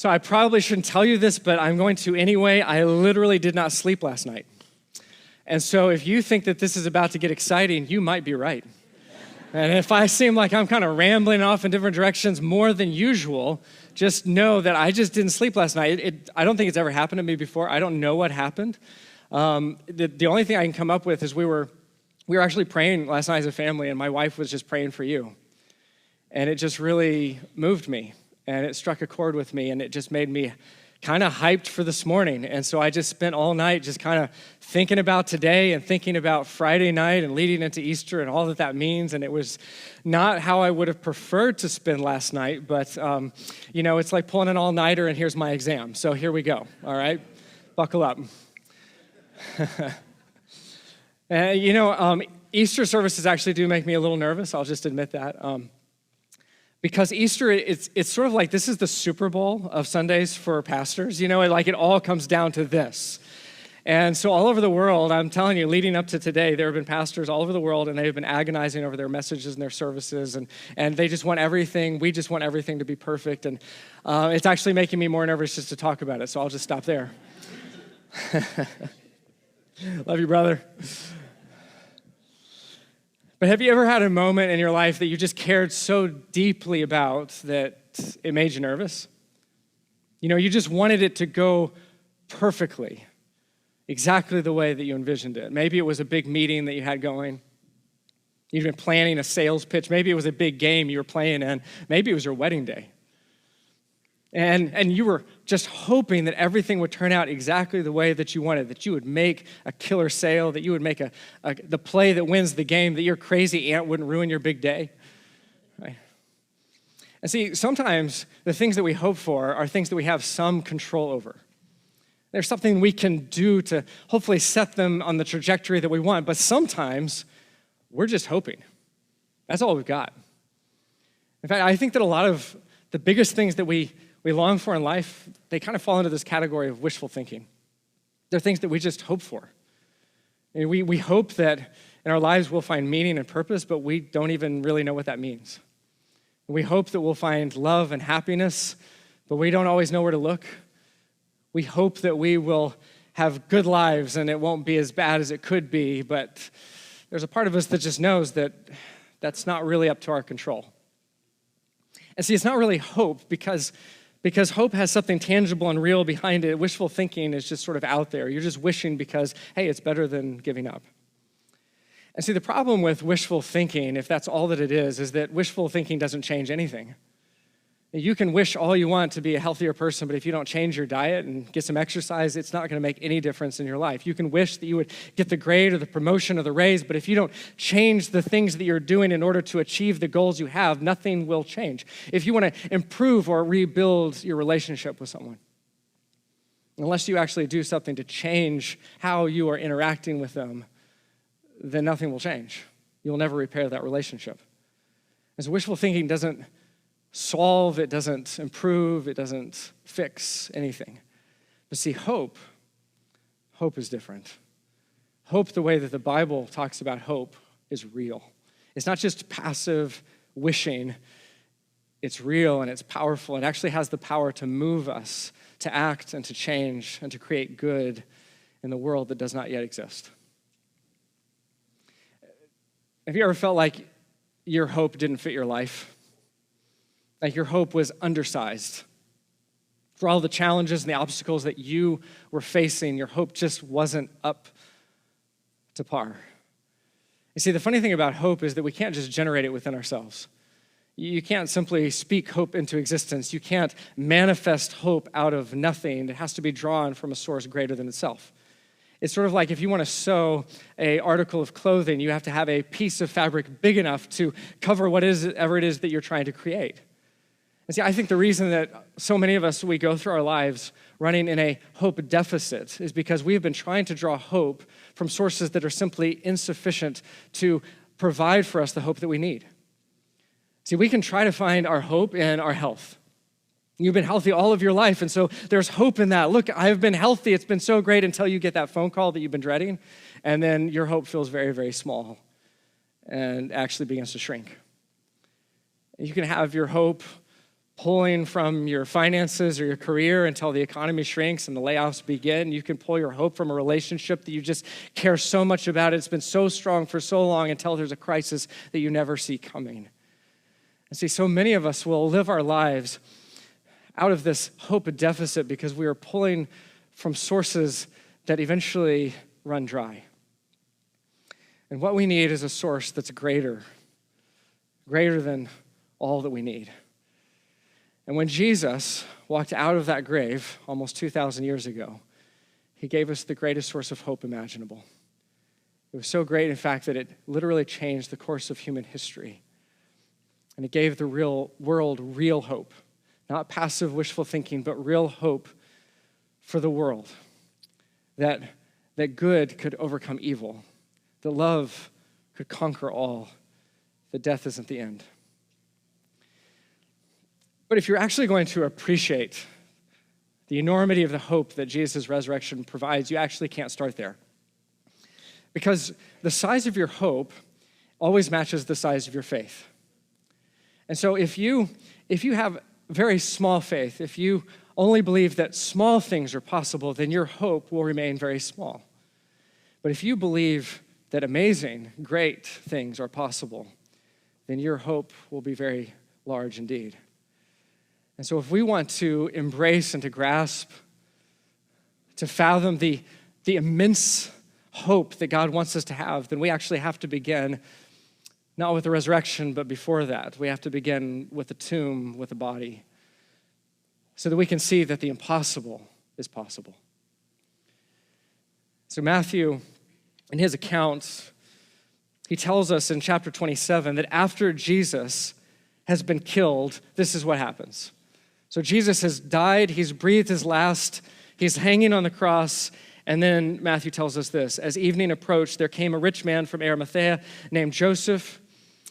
So I probably shouldn't tell you this, but I'm going to anyway. I literally did not sleep last night. And so if you think that this is about to get exciting, you might be right. And if I seem like I'm kind of rambling off in different directions more than usual, just know that I just didn't sleep last night. I don't think it's ever happened to me before. I don't know what happened. The only thing I can come up with is we were actually praying last night as a family, and my wife was just praying for you. And it just really moved me, and it struck a chord with me, and it just made me kind of hyped for this morning. And so I just spent all night just kind of thinking about today and thinking about Friday night and leading into Easter and all that that means. And it was not how I would have preferred to spend last night, but it's like pulling an all-nighter and here's my exam. So here we go, all right? Buckle up. Easter services actually do make me a little nervous. I'll just admit that. Because Easter, it's sort of like this is the Super Bowl of Sundays for pastors. It all comes down to this. And so all over the world, I'm telling you, leading up to today, there have been pastors all over the world, and they've been agonizing over their messages and their services, and they just want everything. We just want everything to be perfect. And it's actually making me more nervous just to talk about it, so I'll just stop there. Love you, brother. But have you ever had a moment in your life that you just cared so deeply about that it made you nervous? You just wanted it to go perfectly, exactly the way that you envisioned it. Maybe it was a big meeting that you had going. You've been planning a sales pitch. Maybe it was a big game you were playing in. Maybe it was your wedding day. And you were just hoping that everything would turn out exactly the way that you wanted, that you would make a killer sale, that you would make the play that wins the game, that your crazy aunt wouldn't ruin your big day. Right? And see, sometimes the things that we hope for are things that we have some control over. There's something we can do to hopefully set them on the trajectory that we want, but sometimes we're just hoping. That's all we've got. In fact, I think that a lot of the biggest things that we long for in life, they kind of fall into this category of wishful thinking. They're things that we just hope for. And we hope that in our lives we'll find meaning and purpose, but we don't even really know what that means. We hope that we'll find love and happiness, but we don't always know where to look. We hope that we will have good lives and it won't be as bad as it could be, but there's a part of us that just knows that that's not really up to our control. And see, it's not really hope because hope has something tangible and real behind it. Wishful thinking is just sort of out there. You're just wishing because, hey, it's better than giving up. And see, the problem with wishful thinking, if that's all that it is that wishful thinking doesn't change anything. You can wish all you want to be a healthier person, but if you don't change your diet and get some exercise, it's not going to make any difference in your life. You can wish that you would get the grade or the promotion or the raise, but if you don't change the things that you're doing in order to achieve the goals you have, nothing will change. If you want to improve or rebuild your relationship with someone, unless you actually do something to change how you are interacting with them, then nothing will change. You'll never repair that relationship. As wishful thinking doesn't solve, it doesn't improve, it doesn't fix anything. But see, hope is different. Hope, the way that the Bible talks about hope, is real. It's not just passive wishing. It's real and it's powerful. It actually has the power to move us, to act and to change and to create good in the world that does not yet exist. Have you ever felt like your hope didn't fit your life? Like your hope was undersized. For all the challenges and the obstacles that you were facing, your hope just wasn't up to par. You see, the funny thing about hope is that we can't just generate it within ourselves. You can't simply speak hope into existence. You can't manifest hope out of nothing. It has to be drawn from a source greater than itself. It's sort of like if you want to sew an article of clothing, you have to have a piece of fabric big enough to cover whatever it is that you're trying to create. And see, I think the reason that so many of us, we go through our lives running in a hope deficit is because we have been trying to draw hope from sources that are simply insufficient to provide for us the hope that we need. See, we can try to find our hope in our health. You've been healthy all of your life, and so there's hope in that. Look, I've been healthy. It's been so great until you get that phone call that you've been dreading, and then your hope feels very, very small and actually begins to shrink. You can have your hope pulling from your finances or your career until the economy shrinks and the layoffs begin. You can pull your hope from a relationship that you just care so much about. It's been so strong for so long until there's a crisis that you never see coming. And see, so many of us will live our lives out of this hope deficit because we are pulling from sources that eventually run dry. And what we need is a source that's greater than all that we need. And when Jesus walked out of that grave almost 2,000 years ago, he gave us the greatest source of hope imaginable. It was so great, in fact, that it literally changed the course of human history. And it gave the real world real hope, not passive wishful thinking, but real hope for the world, that good could overcome evil, that love could conquer all, that death isn't the end. But if you're actually going to appreciate the enormity of the hope that Jesus' resurrection provides, you actually can't start there. Because the size of your hope always matches the size of your faith. And so if you have very small faith, if you only believe that small things are possible, then your hope will remain very small. But if you believe that amazing, great things are possible, then your hope will be very large indeed. And so if we want to embrace and to grasp, to fathom the immense hope that God wants us to have, then we actually have to begin not with the resurrection, but before that. We have to begin with the tomb, with the body, so that we can see that the impossible is possible. So Matthew, in his account, he tells us in chapter 27 that after Jesus has been killed, this is what happens. So Jesus has died, he's breathed his last, he's hanging on the cross, and then Matthew tells us this: as evening approached, there came a rich man from Arimathea named Joseph,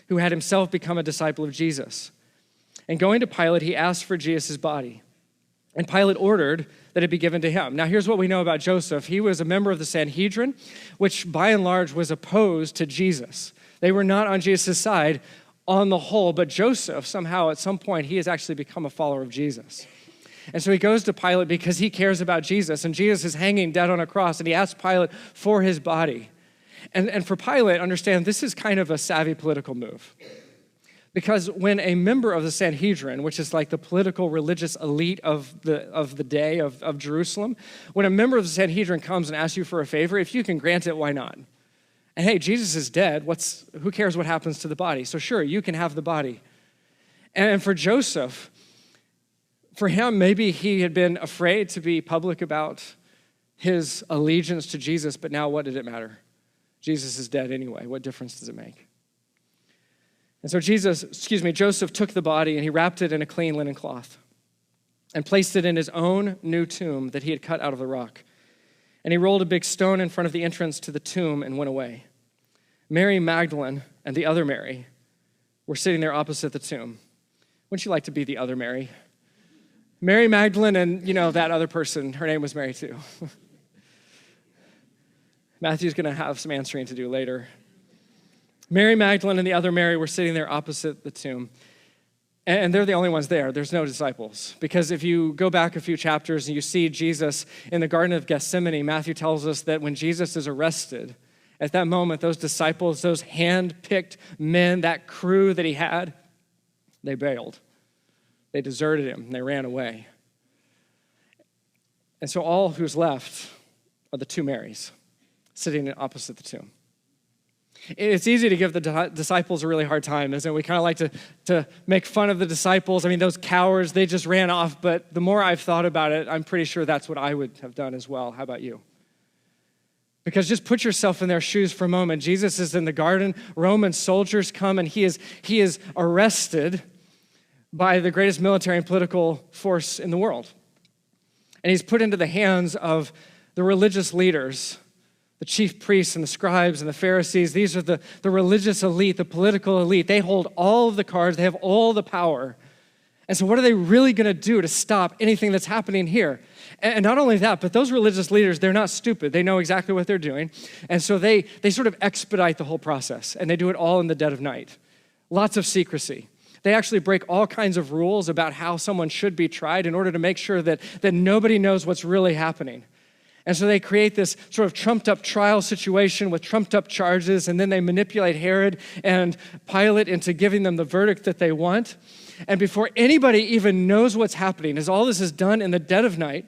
who had himself become a disciple of Jesus. And going to Pilate, he asked for Jesus' body. And Pilate ordered that it be given to him. Now, here's what we know about Joseph. He was a member of the Sanhedrin, which by and large was opposed to Jesus. They were not on Jesus' side on the whole, but Joseph, somehow at some point, he has actually become a follower of Jesus. And so he goes to Pilate because he cares about Jesus, and Jesus is hanging dead on a cross, and he asks Pilate for his body. And for Pilate, understand, this is kind of a savvy political move. Because when a member of the Sanhedrin, which is like the political religious elite of the day of Jerusalem, when a member of the Sanhedrin comes and asks you for a favor, if you can grant it, why not? And hey, Jesus is dead. Who cares what happens to the body? So sure, you can have the body. And for Joseph, for him, maybe he had been afraid to be public about his allegiance to Jesus, but now what did it matter? Jesus is dead anyway. What difference does it make? And so Joseph took the body and he wrapped it in a clean linen cloth and placed it in his own new tomb that he had cut out of the rock. And he rolled a big stone in front of the entrance to the tomb and went away. Mary Magdalene and the other Mary were sitting there opposite the tomb. Wouldn't you like to be the other Mary? Mary Magdalene and, that other person, her name was Mary too. Matthew's going to have some answering to do later. Mary Magdalene and the other Mary were sitting there opposite the tomb. And they're the only ones there. There's no disciples. Because if you go back a few chapters and you see Jesus in the Garden of Gethsemane, Matthew tells us that when Jesus is arrested, at that moment, those disciples, those hand-picked men, that crew that he had, they bailed. They deserted him. And they ran away. And so all who's left are the two Marys sitting opposite the tomb. It's easy to give the disciples a really hard time, isn't it? We kind of like to make fun of the disciples. I mean, those cowards, they just ran off. But the more I've thought about it, I'm pretty sure that's what I would have done as well. How about you? Because just put yourself in their shoes for a moment. Jesus is in the garden. Roman soldiers come, and he is arrested by the greatest military and political force in the world. And he's put into the hands of the religious leaders, the chief priests and the scribes and the Pharisees. These are the religious elite, the political elite. They hold all of the cards. They have all the power. And so what are they really going to do to stop anything that's happening here? And not only that, but those religious leaders, they're not stupid. They know exactly what they're doing. And so they sort of expedite the whole process. And they do it all in the dead of night. Lots of secrecy. They actually break all kinds of rules about how someone should be tried in order to make sure that nobody knows what's really happening. And so they create this sort of trumped-up trial situation with trumped-up charges, and then they manipulate Herod and Pilate into giving them the verdict that they want. And before anybody even knows what's happening, as all this is done in the dead of night,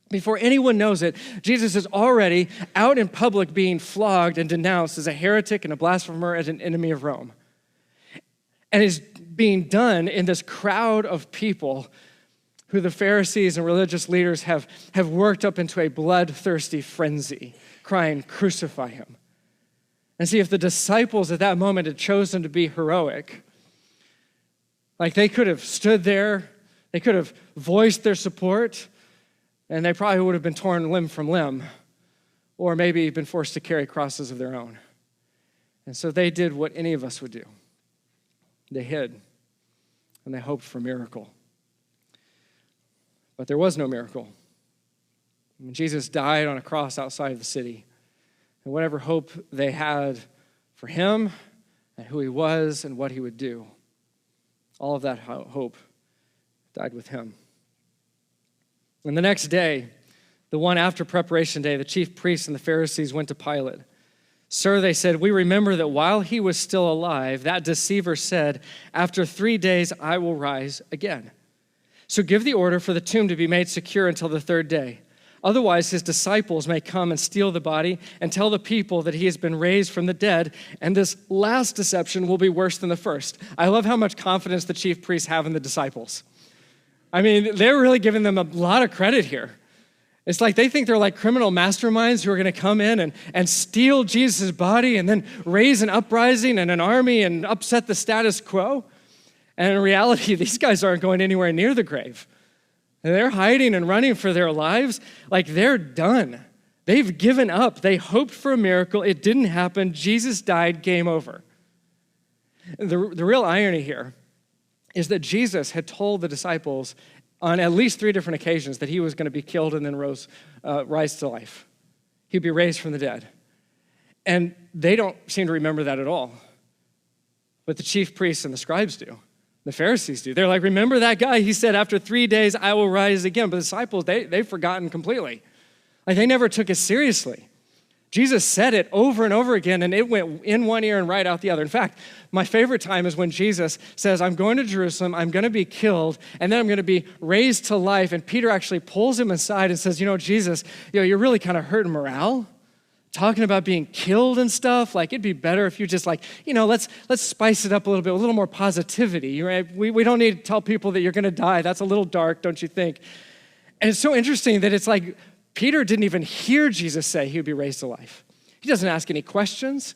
before anyone knows it, Jesus is already out in public being flogged and denounced as a heretic and a blasphemer, as an enemy of Rome. And is being done in this crowd of people who the Pharisees and religious leaders have worked up into a bloodthirsty frenzy, crying, "Crucify him." And see, if the disciples at that moment had chosen to be heroic, like they could have stood there, they could have voiced their support, and they probably would have been torn limb from limb, or maybe been forced to carry crosses of their own. And so they did what any of us would do. They hid, and they hoped for a miracle. But there was no miracle. When Jesus died on a cross outside of the city, and whatever hope they had for him and who he was and what he would do, all of that hope died with him. And the next day, the one after preparation day, the chief priests and the Pharisees went to Pilate. "Sir," they said, "we remember that while he was still alive, that deceiver said, 'After 3 days I will rise again.' So give the order for the tomb to be made secure until the 3rd day. Otherwise, his disciples may come and steal the body and tell the people that he has been raised from the dead, and this last deception will be worse than the first." I love how much confidence the chief priests have in the disciples. I mean, they're really giving them a lot of credit here. It's like they think they're like criminal masterminds who are going to come in and steal Jesus' body and then raise an uprising and an army and upset the status quo. And in reality, these guys aren't going anywhere near the grave. They're hiding and running for their lives. Like they're done. They've given up. They hoped for a miracle. It didn't happen. Jesus died. Game over. The real irony here is that Jesus had told the disciples on at least 3 different occasions that he was going to be killed and then rise to life. He'd be raised from the dead. And they don't seem to remember that at all. But the chief priests and the scribes do. The Pharisees do. They're like, "Remember that guy? He said, 'After 3 days, I will rise again.'" But the disciples, they've forgotten completely. Like they never took it seriously. Jesus said it over and over again, and it went in one ear and right out the other. In fact, my favorite time is when Jesus says, "I'm going to Jerusalem, I'm going to be killed, and then I'm going to be raised to life." And Peter actually pulls him aside and says, "Jesus, you're really kind of hurting morale. Talking about being killed and stuff, like it'd be better if you just let's spice it up a little bit, a little more positivity. Right? We don't need to tell people that you're going to die. That's a little dark, don't you think?" And it's so interesting that it's like Peter didn't even hear Jesus say he would be raised to life. He doesn't ask any questions.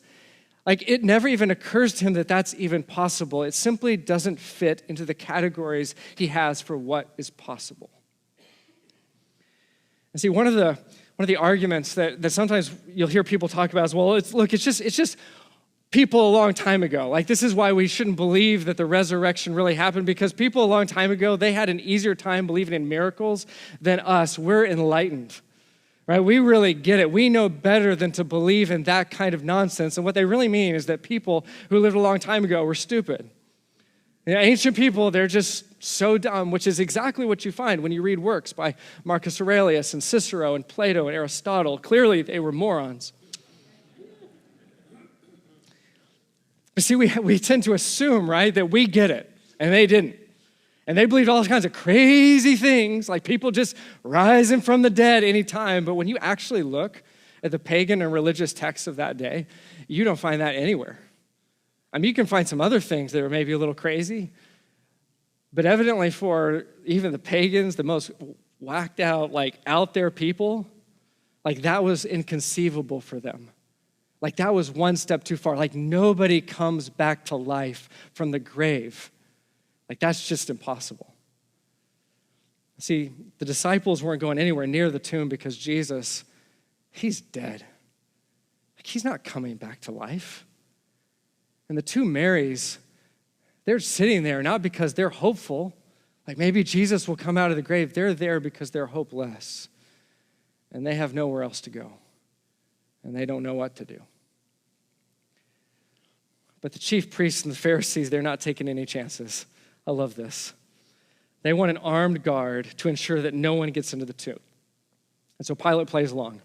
Like it never even occurs to him that that's even possible. It simply doesn't fit into the categories he has for what is possible. And see, one of the arguments that sometimes you'll hear people talk about is, well, it's just people a long time ago. Like this is why we shouldn't believe that the resurrection really happened, because people a long time ago, they had an easier time believing in miracles than us. We're enlightened, right? We really get it. We know better than to believe in that kind of nonsense. And what they really mean is that people who lived a long time ago were stupid. Ancient people, they're just so dumb, which is exactly what you find when you read works by Marcus Aurelius and Cicero and Plato and Aristotle. Clearly, they were morons. But see, we tend to assume, right, that we get it, and they didn't. And they believed all kinds of crazy things, like people just rising from the dead anytime. But when you actually look at the pagan and religious texts of that day, you don't find that anywhere. I mean, you can find some other things that are maybe a little crazy, but evidently for even the pagans, the most whacked out, like out there people, like that was inconceivable for them. Like that was one step too far. Like nobody comes back to life from the grave. Like that's just impossible. See, the disciples weren't going anywhere near the tomb because Jesus, he's dead. Like he's not coming back to life. And the two Marys, they're sitting there not because they're hopeful, like maybe Jesus will come out of the grave. They're there because they're hopeless. And they have nowhere else to go. And they don't know what to do. But the chief priests and the Pharisees, they're not taking any chances. I love this. They want an armed guard to ensure that no one gets into the tomb. And so Pilate plays along.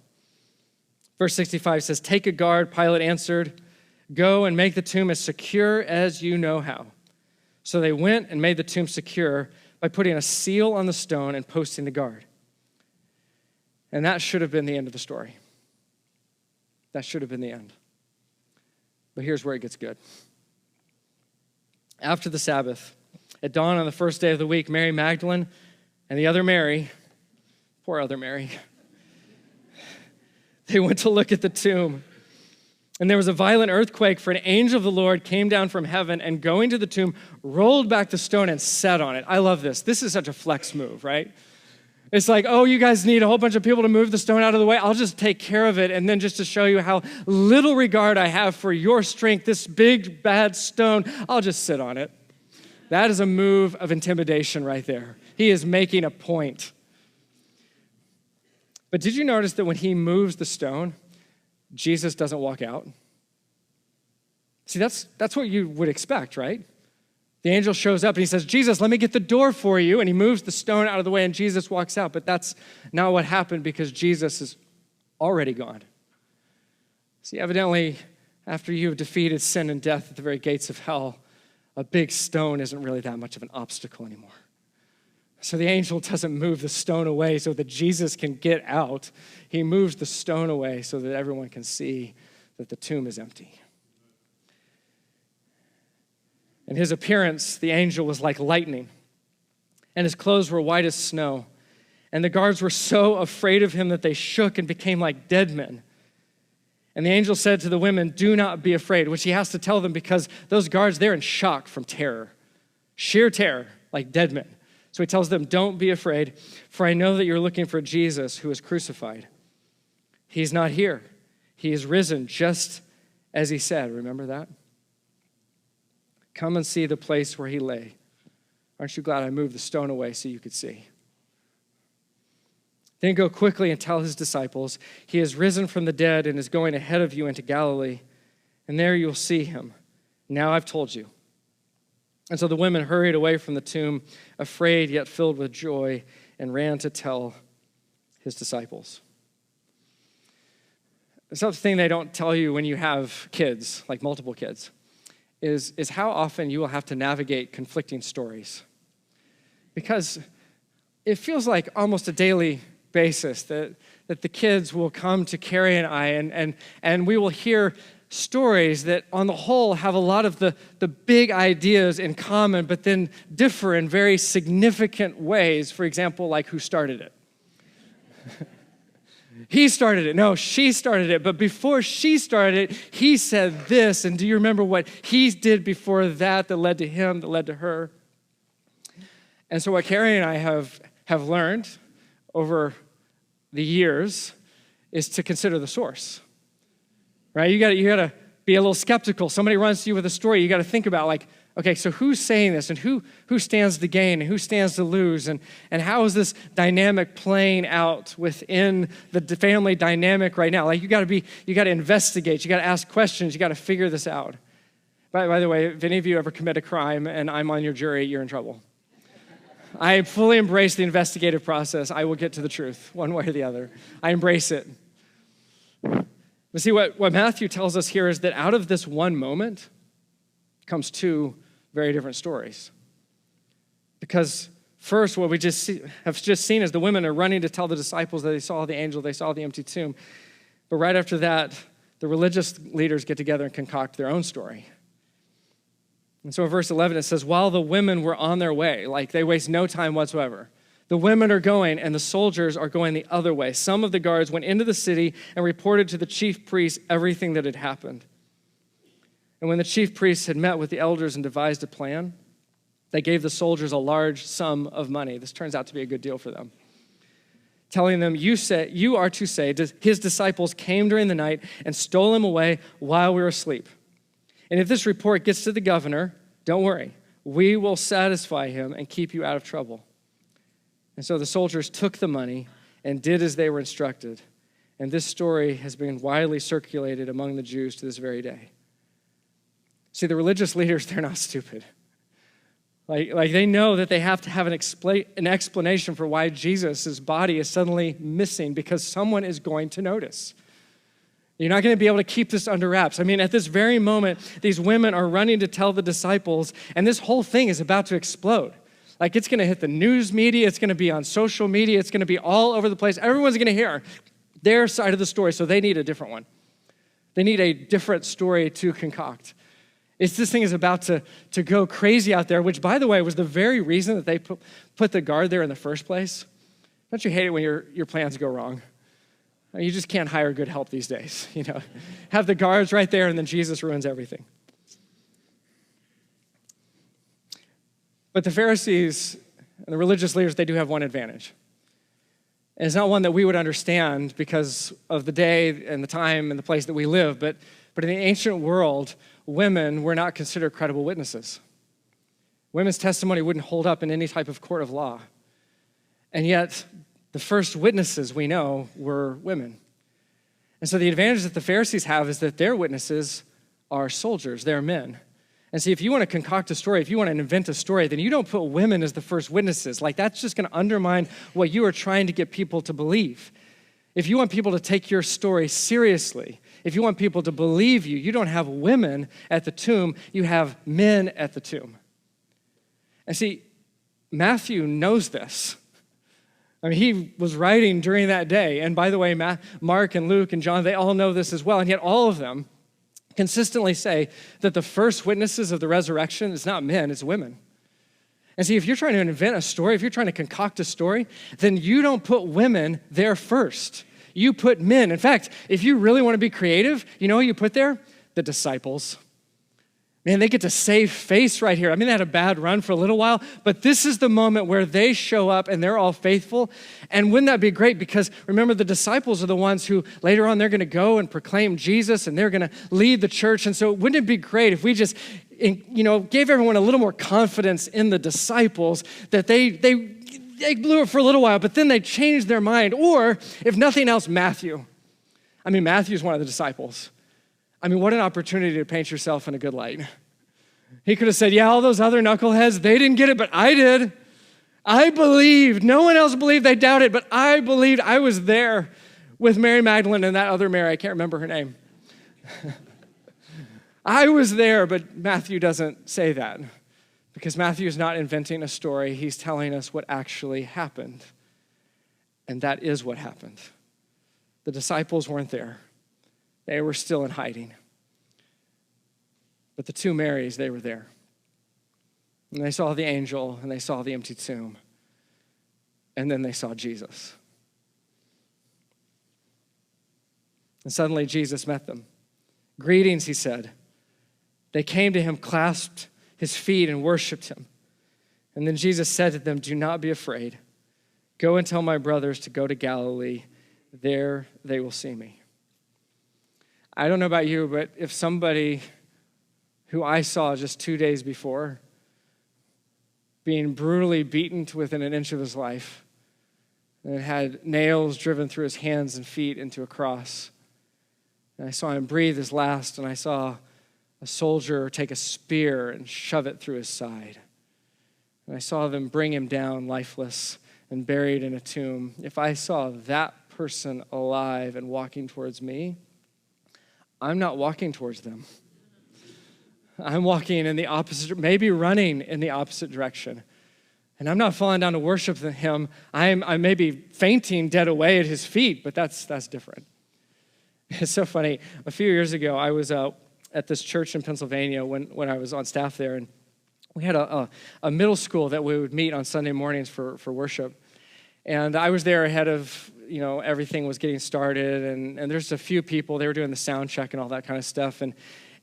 Verse 65 says, "Take a guard," Pilate answered. "Go and make the tomb as secure as you know how." So they went and made the tomb secure by putting a seal on the stone and posting the guard. And that should have been the end of the story. That should have been the end. But here's where it gets good. After the Sabbath, at dawn on the first day of the week, Mary Magdalene and the other Mary, poor other Mary, they went to look at the tomb. And there was a violent earthquake, for an angel of the Lord came down from heaven and, going to the tomb, rolled back the stone and sat on it. I love this. This is such a flex move, right? It's like, oh, you guys need a whole bunch of people to move the stone out of the way. I'll just take care of it. And then just to show you how little regard I have for your strength, this big, bad stone, I'll just sit on it. That is a move of intimidation right there. He is making a point. But did you notice that when he moves the stone, Jesus doesn't walk out? See, that's what you would expect, right? The angel shows up and he says, "Jesus, let me get the door for you." And he moves the stone out of the way and Jesus walks out. But that's not what happened, because Jesus is already gone. See, evidently, after you have defeated sin and death at the very gates of hell, a big stone isn't really that much of an obstacle anymore. So the angel doesn't move the stone away so that Jesus can get out. He moves the stone away so that everyone can see that the tomb is empty. In his appearance, the angel was like lightning, and his clothes were white as snow. And the guards were so afraid of him that they shook and became like dead men. And the angel said to the women, "Do not be afraid," which he has to tell them because those guards, they're in shock from terror, sheer terror, like dead men. So he tells them, "Don't be afraid, for I know that you're looking for Jesus who was crucified. He's not here. He is risen just as he said." Remember that? "Come and see the place where he lay. Aren't you glad I moved the stone away so you could see?" "Then go quickly and tell his disciples, he is risen from the dead and is going ahead of you into Galilee, and there you'll see him. Now I've told you." And so the women hurried away from the tomb, afraid yet filled with joy, and ran to tell his disciples. Something they don't tell you when you have kids, like multiple kids, is how often you will have to navigate conflicting stories. Because it feels like almost a daily basis that the kids will come to Carrie and I, and we will hear stories that on the whole have a lot of the big ideas in common, but then differ in very significant ways. For example, like who started it? He started it. No, she started it. But before she started it, he said this. And do you remember what he did before that led to him, that led to her? And so what Carrie and I have learned over the years is to consider the source. Right? You got to be a little skeptical. Somebody runs to you with a story. You got to think about, like, okay, so who's saying this, and who stands to gain, and who stands to lose, and how is this dynamic playing out within the family dynamic right now? Like, you got to investigate. You got to ask questions. You got to figure this out. By the way, if any of you ever commit a crime and I'm on your jury, you're in trouble. I fully embrace the investigative process. I will get to the truth, one way or the other. I embrace it. But see, what Matthew tells us here is that out of this one moment comes two very different stories. Because first, what we have just seen is the women are running to tell the disciples that they saw the angel, they saw the empty tomb. But right after that, the religious leaders get together and concoct their own story. And so in verse 11, it says, while the women were on their way, like they waste no time whatsoever, the women are going and the soldiers are going the other way. Some of the guards went into the city and reported to the chief priests everything that had happened. And when the chief priests had met with the elders and devised a plan, they gave the soldiers a large sum of money. This turns out to be a good deal for them. Telling them, you are to say, his disciples came during the night and stole him away while we were asleep. And if this report gets to the governor, don't worry. We will satisfy him and keep you out of trouble. And so the soldiers took the money and did as they were instructed. And this story has been widely circulated among the Jews to this very day. See, the religious leaders, they're not stupid. Like they know that they have to have an explanation for why Jesus' body is suddenly missing, because someone is going to notice. You're not going to be able to keep this under wraps. I mean, at this very moment, these women are running to tell the disciples, and this whole thing is about to explode. Like, it's going to hit the news media. It's going to be on social media. It's going to be all over the place. Everyone's going to hear their side of the story, so they need a different one. They need a different story to concoct. This thing is about to go crazy out there, which, by the way, was the very reason that they put the guard there in the first place. Don't you hate it when your plans go wrong? You just can't hire good help these days, Have the guards right there, and then Jesus ruins everything. But the Pharisees and the religious leaders, they do have one advantage. And it's not one that we would understand because of the day and the time and the place that we live, but in the ancient world, women were not considered credible witnesses. Women's testimony wouldn't hold up in any type of court of law. And yet, the first witnesses we know were women. And so the advantage that the Pharisees have is that their witnesses are soldiers, they're men. And see, if you want to concoct a story, if you want to invent a story, then you don't put women as the first witnesses. Like, that's just going to undermine what you are trying to get people to believe. If you want people to take your story seriously, if you want people to believe you, you don't have women at the tomb, you have men at the tomb. And see, Matthew knows this. I mean, he was writing during that day. And by the way, Mark and Luke and John, they all know this as well. And yet all of them consistently say that the first witnesses of the resurrection is not men, it's women. And see, if you're trying to invent a story, if you're trying to concoct a story, then you don't put women there first. You put men. In fact, if you really want to be creative, you know who you put there? The disciples. Man, they get to save face right here. I mean, they had a bad run for a little while, but this is the moment where they show up and they're all faithful. And wouldn't that be great? Because remember, the disciples are the ones who later on they're going to go and proclaim Jesus and they're going to lead the church. And so wouldn't it be great if we just, gave everyone a little more confidence in the disciples that they blew it for a little while, but then they changed their mind. Or if nothing else, Matthew. I mean, Matthew's one of the disciples. I mean, what an opportunity to paint yourself in a good light. He could have said, yeah, all those other knuckleheads, they didn't get it, but I did. I believed. No one else believed. They doubted, but I believed. I was there with Mary Magdalene and that other Mary. I can't remember her name. I was there, but Matthew doesn't say that because Matthew is not inventing a story. He's telling us what actually happened, and that is what happened. The disciples weren't there. They were still in hiding. But the two Marys, they were there. And they saw the angel, and they saw the empty tomb. And then they saw Jesus. And suddenly Jesus met them. Greetings, he said. They came to him, clasped his feet, and worshiped him. And then Jesus said to them, do not be afraid. Go and tell my brothers to go to Galilee. There they will see me. I don't know about you, but if somebody who I saw just 2 days before being brutally beaten to within an inch of his life and had nails driven through his hands and feet into a cross, and I saw him breathe his last, and I saw a soldier take a spear and shove it through his side, and I saw them bring him down lifeless and buried in a tomb. If I saw that person alive and walking towards me, I'm not walking towards them. I'm walking in the opposite, maybe running in the opposite direction. And I'm not falling down to worship him. I may be fainting dead away at his feet, but that's different. It's so funny. A few years ago, I was at this church in Pennsylvania when I was on staff there, and we had a middle school that we would meet on Sunday mornings for worship. And I was there ahead of, everything was getting started, and there's a few people, they were doing the sound check and all that kind of stuff.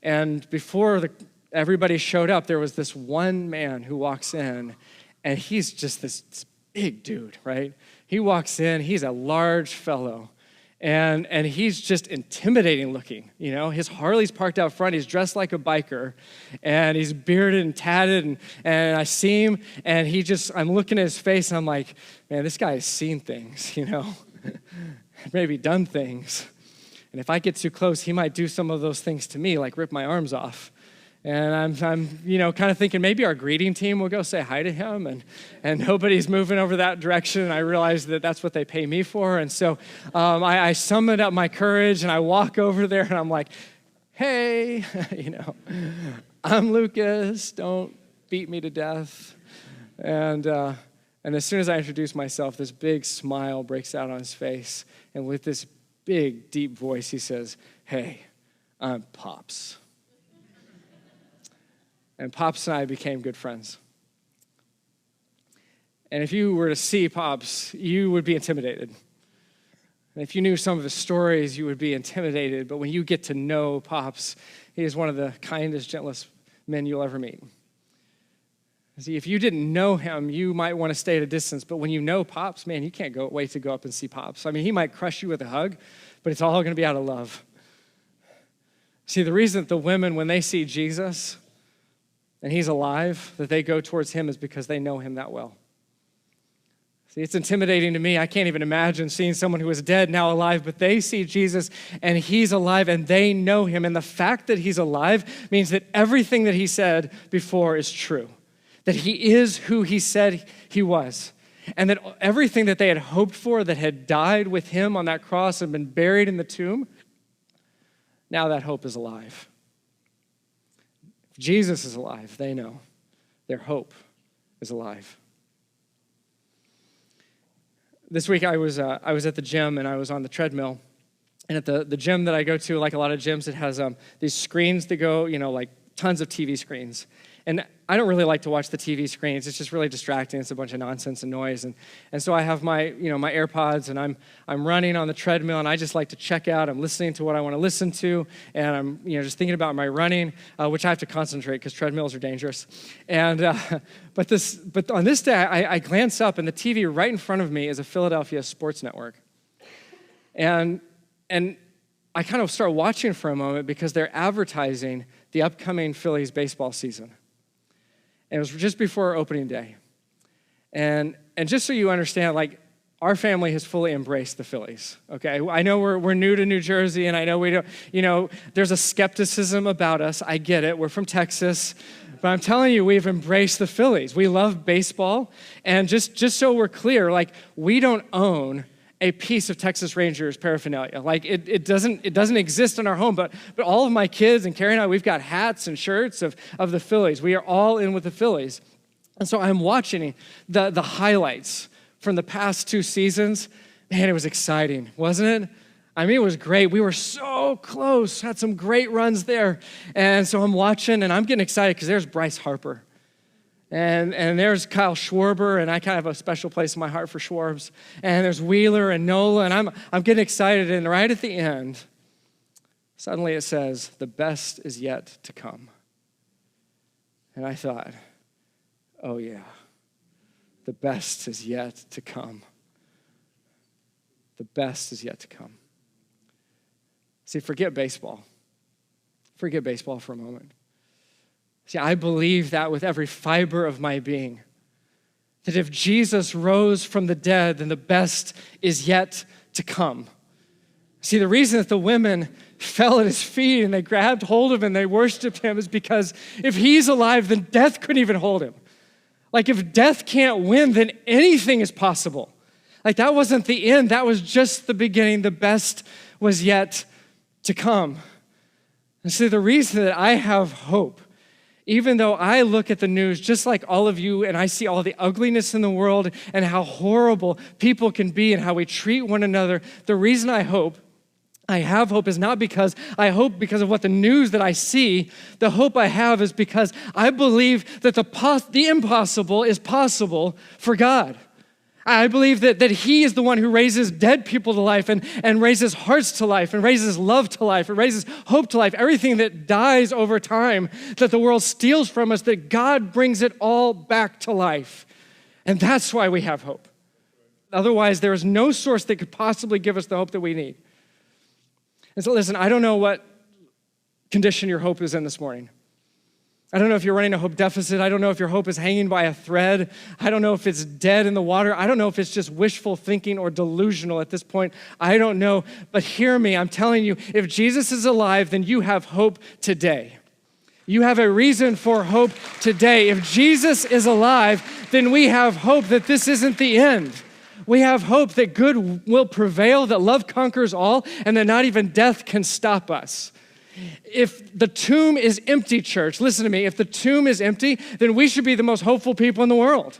And before everybody showed up, there was this one man who walks in, and he's just this big dude, right? He walks in, he's a large fellow, and he's just intimidating looking, His Harley's parked out front, he's dressed like a biker, and he's bearded and tatted, and I see him, and I'm looking at his face, and I'm like, man, this guy has seen things, maybe done things. And if I get too close, he might do some of those things to me, like rip my arms off. And I'm kind of thinking maybe our greeting team will go say hi to him, and nobody's moving over that direction. And I realize that that's what they pay me for. And so I summoned up my courage, and I walk over there, and I'm like, hey, I'm Lucas. Don't beat me to death. And as soon as I introduce myself, this big smile breaks out on his face. And with this big, deep voice, he says, hey, I'm Pops. And Pops and I became good friends. And if you were to see Pops, you would be intimidated. And if you knew some of his stories, you would be intimidated. But when you get to know Pops, he is one of the kindest, gentlest men you'll ever meet. See, if you didn't know him, you might want to stay at a distance. But when you know Pops, man, you can't wait to go up and see Pops. I mean, he might crush you with a hug, but it's all going to be out of love. See, the reason that the women, when they see Jesus and he's alive, that they go towards him is because they know him that well. See, it's intimidating to me. I can't even imagine seeing someone who is dead now alive, but they see Jesus and he's alive and they know him. And the fact that he's alive means that everything that he said before is true, that he is who he said he was, and that everything that they had hoped for that had died with him on that cross and been buried in the tomb, now that hope is alive. If Jesus is alive, they know their hope is alive. This week I was at the gym and I was on the treadmill. And at the gym that I go to, like a lot of gyms, it has these screens that go, like tons of TV screens. And I don't really like to watch the TV screens. It's just really distracting. It's a bunch of nonsense and noise. And so I have my AirPods, and I'm running on the treadmill, and I just like to check out. I'm listening to what I want to listen to, and I'm just thinking about my running, which I have to concentrate because treadmills are dangerous. And but on this day, I glance up, and the TV right in front of me is a Philadelphia sports network. And I kind of start watching for a moment because they're advertising the upcoming Phillies baseball season. And it was just before opening day. And just so you understand, our family has fully embraced the Phillies, okay? I know we're new to New Jersey, and I know we don't, there's a skepticism about us. I get it. We're from Texas. But I'm telling you, we've embraced the Phillies. We love baseball. And just so we're clear, we don't own a piece of Texas Rangers paraphernalia. It doesn't exist in our home, but all of my kids and Carrie and I, we've got hats and shirts of the Phillies. We are all in with the Phillies. And so I'm watching the highlights from the past 2 seasons. Man, it was exciting, wasn't it? I mean, it was great. We were so close, had some great runs there. And so I'm watching and I'm getting excited because there's Bryce Harper. And there's Kyle Schwarber, and I kind of have a special place in my heart for Schwarbs. And there's Wheeler and Nola, and I'm getting excited. And right at the end, suddenly it says, the best is yet to come. And I thought, oh yeah, the best is yet to come. The best is yet to come. See, forget baseball. Forget baseball for a moment. See, I believe that with every fiber of my being, that if Jesus rose from the dead, then the best is yet to come. See, the reason that the women fell at his feet and they grabbed hold of him and they worshiped him is because if he's alive, then death couldn't even hold him. If death can't win, then anything is possible. That wasn't the end. That was just the beginning. The best was yet to come. And see, the reason that I have hope, even though I look at the news just like all of you and I see all the ugliness in the world and how horrible people can be and how we treat one another, the reason I have hope is not because I hope because of what the news that I see. The hope I have is because I believe that the impossible is possible for God. I believe that he is the one who raises dead people to life and raises hearts to life and raises love to life and raises hope to life. Everything that dies over time that the world steals from us, that God brings it all back to life. And that's why we have hope. Otherwise, there is no source that could possibly give us the hope that we need. And so listen, I don't know what condition your hope is in this morning. I don't know if you're running a hope deficit. I don't know if your hope is hanging by a thread. I don't know if it's dead in the water. I don't know if it's just wishful thinking or delusional at this point. I don't know. But hear me, I'm telling you, if Jesus is alive, then you have hope today. You have a reason for hope today. If Jesus is alive, then we have hope that this isn't the end. We have hope that good will prevail, that love conquers all, and that not even death can stop us. If the tomb is empty, church, listen to me, if the tomb is empty, then we should be the most hopeful people in the world.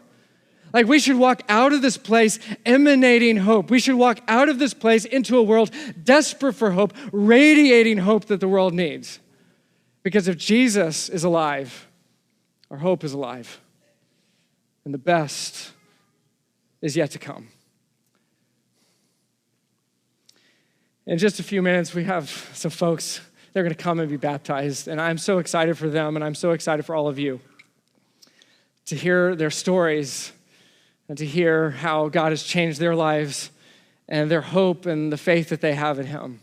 Like, we should walk out of this place emanating hope. We should walk out of this place into a world desperate for hope, radiating hope that the world needs. Because if Jesus is alive, our hope is alive. And the best is yet to come. In just a few minutes, we have some folks, they're going to come and be baptized. And I'm so excited for them, and I'm so excited for all of you to hear their stories and to hear how God has changed their lives and their hope and the faith that they have in him.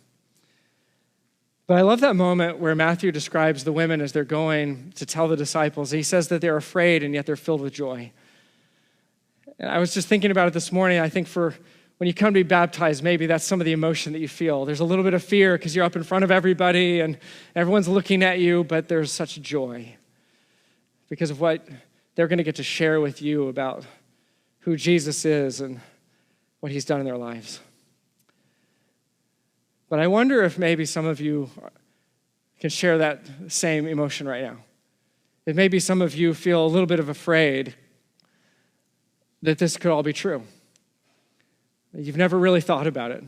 But I love that moment where Matthew describes the women as they're going to tell the disciples. He says that they're afraid and yet they're filled with joy. And I was just thinking about it this morning. I think for when you come to be baptized, maybe that's some of the emotion that you feel. There's a little bit of fear because you're up in front of everybody and everyone's looking at you, but there's such joy because of what they're going to get to share with you about who Jesus is and what he's done in their lives. But I wonder if maybe some of you can share that same emotion right now. If maybe some of you feel a little bit of afraid that this could all be true. You've never really thought about it.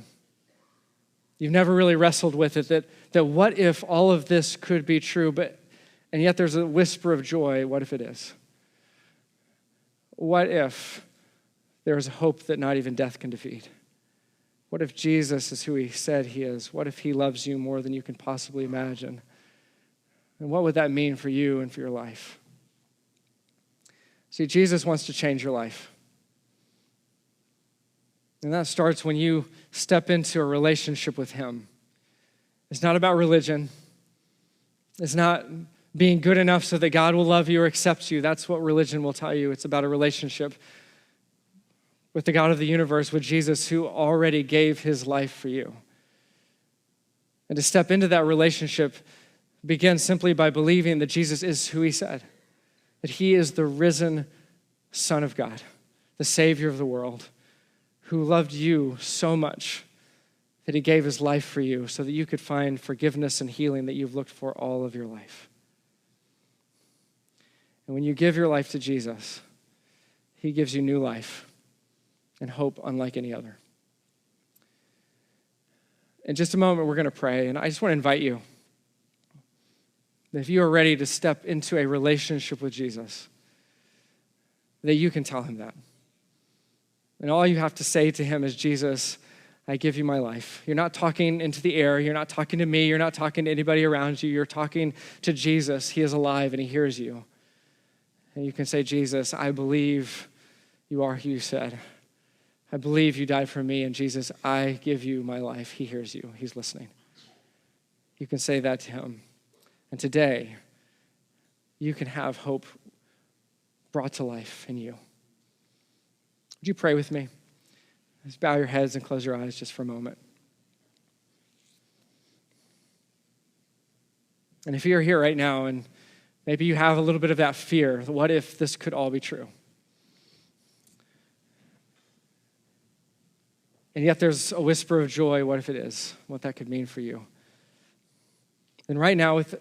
You've never really wrestled with it, that what if all of this could be true, and yet there's a whisper of joy, what if it is? What if there's hope that not even death can defeat? What if Jesus is who he said he is? What if he loves you more than you can possibly imagine? And what would that mean for you and for your life? See, Jesus wants to change your life. And that starts when you step into a relationship with him. It's not about religion. It's not being good enough so that God will love you or accept you. That's what religion will tell you. It's about a relationship with the God of the universe, with Jesus, who already gave his life for you. And to step into that relationship begins simply by believing that Jesus is who he said, that he is the risen Son of God, the Savior of the world, who loved you so much that he gave his life for you so that you could find forgiveness and healing that you've looked for all of your life. And when you give your life to Jesus, he gives you new life and hope unlike any other. In just a moment, we're going to pray, and I just want to invite you that if you are ready to step into a relationship with Jesus, that you can tell him that. And all you have to say to him is, Jesus, I give you my life. You're not talking into the air. You're not talking to me. You're not talking to anybody around you. You're talking to Jesus. He is alive and he hears you. And you can say, Jesus, I believe you are who you said. I believe you died for me. And Jesus, I give you my life. He hears you. He's listening. You can say that to him. And today, you can have hope brought to life in you. Would you pray with me? Just bow your heads and close your eyes just for a moment. And if you're here right now and maybe you have a little bit of that fear, what if this could all be true? And yet there's a whisper of joy, what if it is? What that could mean for you. And right now, with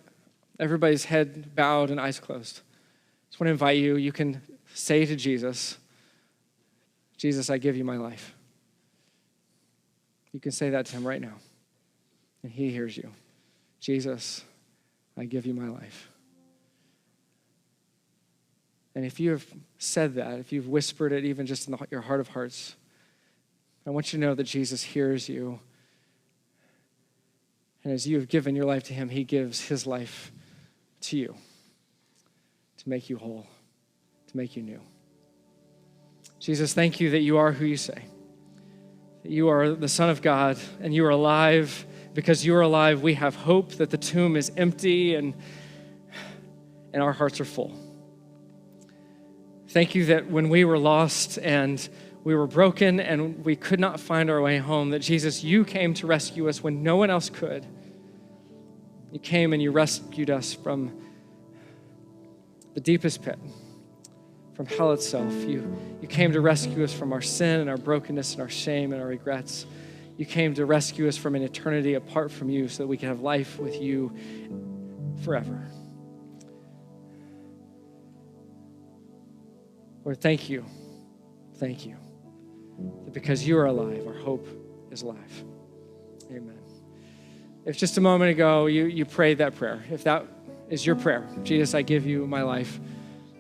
everybody's head bowed and eyes closed, I just want to invite you, you can say to Jesus, Jesus, I give you my life. You can say that to him right now. And he hears you. Jesus, I give you my life. And if you have said that, if you've whispered it even just in your heart of hearts, I want you to know that Jesus hears you. And as you have given your life to him, he gives his life to you to make you whole, to make you new. Jesus, thank you that you are who you say. That you are the Son of God and you are alive. Because you are alive, we have hope that the tomb is empty and our hearts are full. Thank you that when we were lost and we were broken and we could not find our way home, that Jesus, you came to rescue us when no one else could. You came and you rescued us from the deepest pit, from hell itself. You came to rescue us from our sin and our brokenness and our shame and our regrets. You came to rescue us from an eternity apart from you so that we can have life with you forever. Lord, thank you. Thank you. That because you are alive, our hope is alive. Amen. If just a moment ago you prayed that prayer, if that is your prayer, Jesus, I give you my life,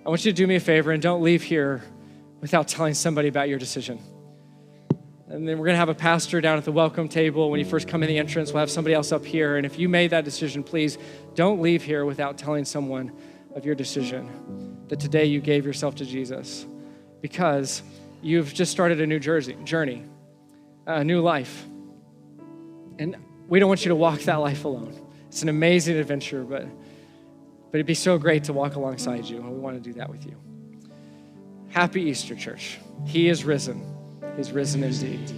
I want you to do me a favor and don't leave here without telling somebody about your decision. And then we're going to have a pastor down at the welcome table. When you first come in the entrance, we'll have somebody else up here. And if you made that decision, please don't leave here without telling someone of your decision, that today you gave yourself to Jesus because you've just started a new journey, a new life. And we don't want you to walk that life alone. It's an amazing adventure, but it'd be so great to walk alongside you, and we want to do that with you. Happy Easter, church. He is risen. He's risen indeed.